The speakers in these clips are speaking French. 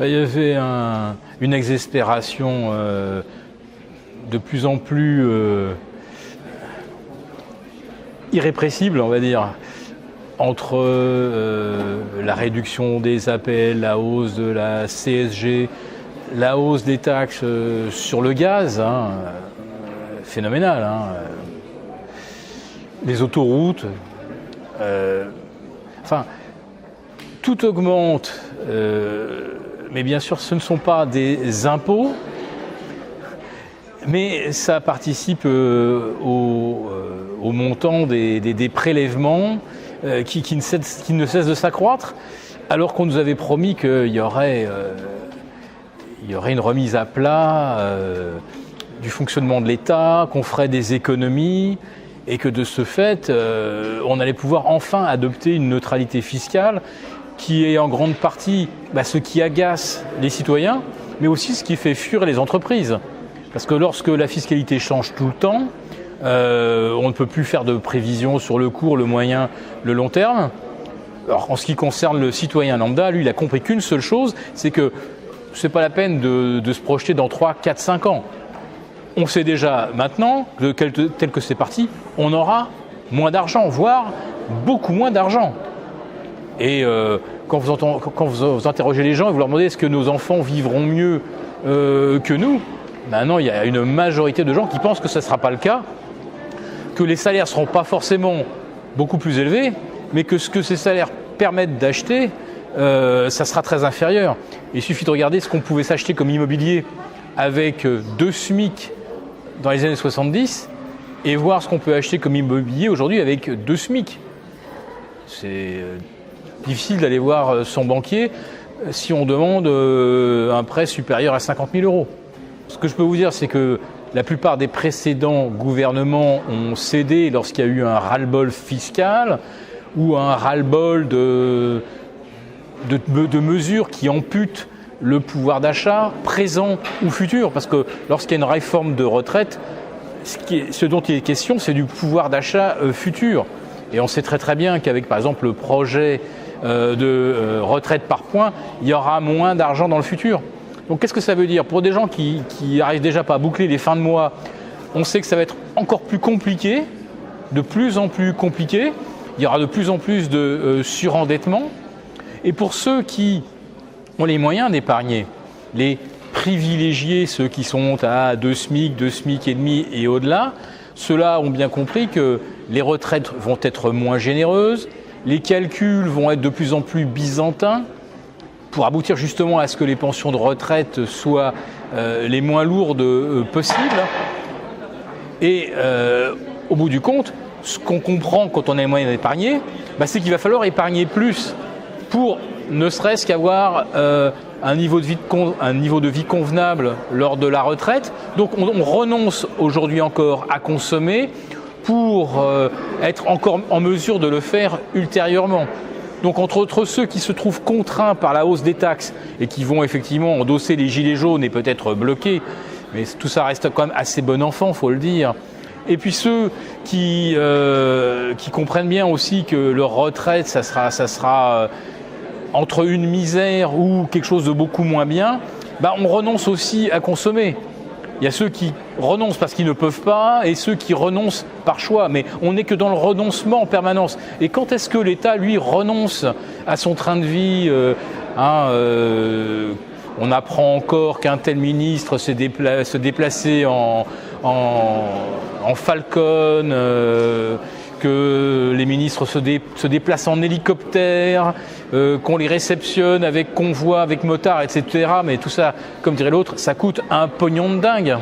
Il y avait une exaspération de plus en plus irrépressible, on va dire, entre la réduction des APL, la hausse de la CSG, la hausse des taxes sur le gaz, phénoménal, les autoroutes, tout augmente, mais bien sûr ce ne sont pas des impôts, mais ça participe au montant des prélèvements qui ne cessent de s'accroître, alors qu'on nous avait promis qu'il y aurait une remise à plat du fonctionnement de l'État, qu'on ferait des économies et que de ce fait, on allait pouvoir enfin adopter une neutralité fiscale qui est en grande partie ce qui agace les citoyens, mais aussi ce qui fait fuir les entreprises. Parce que lorsque la fiscalité change tout le temps, on ne peut plus faire de prévisions sur le court, le moyen, le long terme. Alors, en ce qui concerne le citoyen lambda, lui, il a compris qu'une seule chose, c'est que c'est pas la peine de se projeter dans 3, 4, 5 ans. On sait déjà maintenant, tel que c'est parti, on aura moins d'argent, voire beaucoup moins d'argent. Et quand vous interrogez les gens et vous leur demandez est-ce que nos enfants vivront mieux que nous, maintenant il y a une majorité de gens qui pensent que ça ne sera pas le cas, que les salaires ne seront pas forcément beaucoup plus élevés, mais que ce que ces salaires permettent d'acheter, ça sera très inférieur. Il suffit de regarder ce qu'on pouvait s'acheter comme immobilier avec 2 SMIC dans les années 70 et voir ce qu'on peut acheter comme immobilier aujourd'hui avec 2 SMIC. C'est difficile d'aller voir son banquier si on demande un prêt supérieur à 50 000 euros. Ce que je peux vous dire, c'est que la plupart des précédents gouvernements ont cédé lorsqu'il y a eu un ras-le-bol fiscal ou un ras-le-bol de mesures qui amputent le pouvoir d'achat présent ou futur. Parce que lorsqu'il y a une réforme de retraite, ce dont il est question, c'est du pouvoir d'achat futur. Et on sait très très bien qu'avec par exemple le projet de retraite par points, il y aura moins d'argent dans le futur. Donc qu'est-ce que ça veut dire? Pour des gens qui n'arrivent déjà pas à boucler les fins de mois, on sait que ça va être encore plus compliqué, de plus en plus compliqué. Il y aura de plus en plus de surendettement. Et pour ceux qui ont les moyens d'épargner, les privilégiés, ceux qui sont à 2 SMIC, 2 SMIC et demi et au-delà, ceux-là ont bien compris que les retraites vont être moins généreuses, les calculs vont être de plus en plus byzantins pour aboutir justement à ce que les pensions de retraite soient les moins lourdes possibles. Et au bout du compte, ce qu'on comprend quand on a les moyens d'épargner, c'est qu'il va falloir épargner plus pour ne serait-ce qu'avoir un niveau de vie convenable lors de la retraite. Donc on renonce aujourd'hui encore à consommer pour être encore en mesure de le faire ultérieurement. Donc entre ceux qui se trouvent contraints par la hausse des taxes et qui vont effectivement endosser les gilets jaunes et peut-être bloquer, mais tout ça reste quand même assez bon enfant, faut le dire. Et puis ceux qui comprennent bien aussi que leur retraite, ça sera entre une misère ou quelque chose de beaucoup moins bien, on renonce aussi à consommer. Il y a ceux qui renoncent parce qu'ils ne peuvent pas et ceux qui renoncent par choix. Mais on n'est que dans le renoncement en permanence. Et quand est-ce que l'État, lui, renonce à son train de vie on apprend encore qu'un tel ministre se déplaçait en Falcon, que les ministres se déplacent en hélicoptère, qu'on les réceptionne avec convoi, avec motard, etc. Mais tout ça, comme dirait l'autre, ça coûte un pognon de dingue.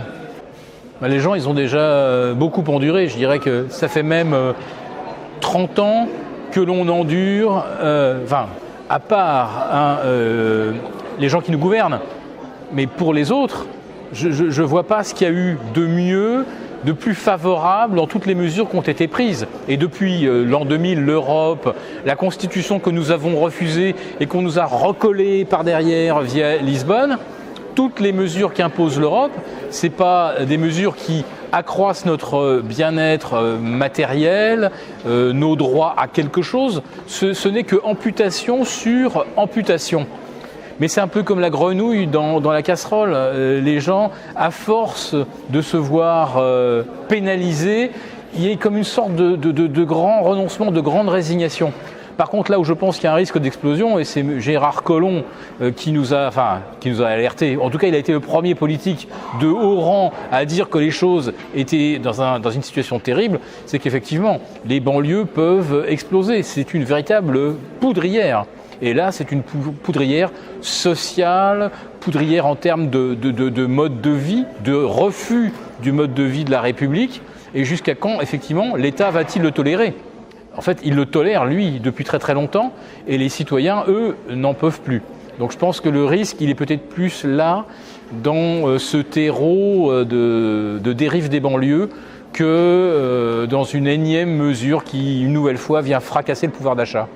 Les gens, ils ont déjà beaucoup enduré. Je dirais que ça fait même 30 ans que l'on endure, à part les gens qui nous gouvernent. Mais pour les autres, je ne vois pas ce qu'il y a eu de mieux, de plus favorable dans toutes les mesures qui ont été prises. Et depuis l'an 2000, l'Europe, la Constitution que nous avons refusée et qu'on nous a recollée par derrière via Lisbonne, toutes les mesures qu'impose l'Europe, ce n'est pas des mesures qui accroissent notre bien-être matériel, nos droits à quelque chose, ce n'est que amputation sur amputation. Mais c'est un peu comme la grenouille dans la casserole. Les gens, à force de se voir pénalisés, il y a comme une sorte de grand renoncement, de grande résignation. Par contre, là où je pense qu'il y a un risque d'explosion, et c'est Gérard Collomb qui nous a alerté, en tout cas il a été le premier politique de haut rang à dire que les choses étaient dans une situation terrible, c'est qu'effectivement les banlieues peuvent exploser. C'est une véritable poudrière. Et là, c'est une poudrière sociale, poudrière en termes de mode de vie, de refus du mode de vie de la République. Et jusqu'à quand, effectivement, l'État va-t-il le tolérer ? En fait, il le tolère, lui, depuis très très longtemps, et les citoyens, eux, n'en peuvent plus. Donc je pense que le risque, il est peut-être plus là, dans ce terreau de dérive des banlieues, que dans une énième mesure qui, une nouvelle fois, vient fracasser le pouvoir d'achat.